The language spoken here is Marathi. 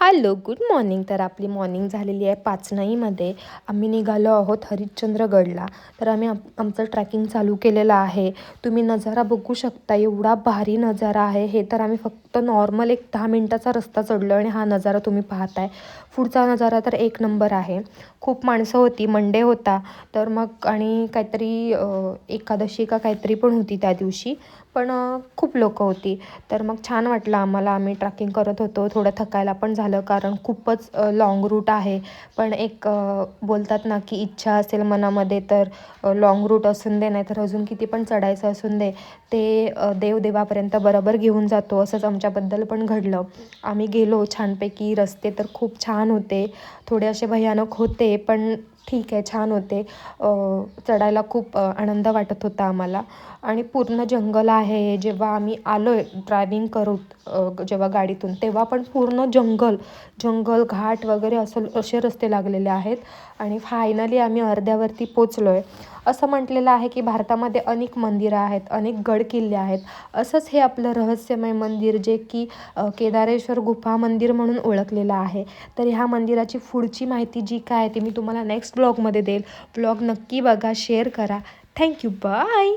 Hello, good morning. तर आपली मॉर्निंग झालेली आहे पाचनाईमध्ये. आम्ही निघालो आहोत हरिश्चंद्रगडला. तर आम्ही आमचं ट्रॅकिंग चालू केलेलं आहे. तुम्ही नजारा बघू शकता, एवढा भारी नजारा आहे. हे तर आम्ही फक्त नॉर्मल एक 10 मिनटाचा रस्ता चढलो आणि हा नजारा तुम्ही पाहताय. पुढचा नजारा तर एक नंबर आहे. खूप माणसं होती, मंडे होता. तर मग आणि काहीतरी एकादशी का काहीतरी पण होती त्या दिवशी. पण खूप लोकं होती. तर मग छान वाटलं आम्हाला. आम्ही ट्रॅकिंग करत होतो. थोडं थकायला पण झालं कारण खूपच लाँग रूट आहे. पण एक बोलतात ना की इच्छा असेल मनामध्ये तर लाँग रूट असून दे, नाही तर अजून किती पण चढायचं असून दे, ते देवापर्यंत बरोबर घेऊन जातो. असंच आमच्याबद्दल पण घडलं. आम्ही गेलो छानपैकी. रस्ते तर खूप छान होते. थोडे असे भयानक होते पण ठीक आहे, छान होते. चढायला खूप आनंद वाटत होता आम्हाला. आणि पूर्ण जंगल आहे. जेव्हा आम्ही आलो आहे ड्रायविंग करून जेव्हा गाडीतून, तेव्हा पण पूर्ण जंगल घाट वगैरे असे रस्ते लागलेले आहेत. आणि फायनली आम्ही अर्ध्यावरती पोचलो आहे. असं म्हटलेलं आहे की भारतामध्ये अनेक मंदिरं आहेत, अनेक गडकिल्ले आहेत. असंच हे आपलं रहस्यमय मंदिर, जे की केदारेश्वर गुफा मंदिर म्हणून ओळखलेलं आहे. तर ह्या मंदिराची पुढची माहिती जी काय आहे ती मी तुम्हाला नेक्स्ट ब्लॉगमध्ये देईल. ब्लॉग नक्की बघा, शेअर करा. Thank you, bye.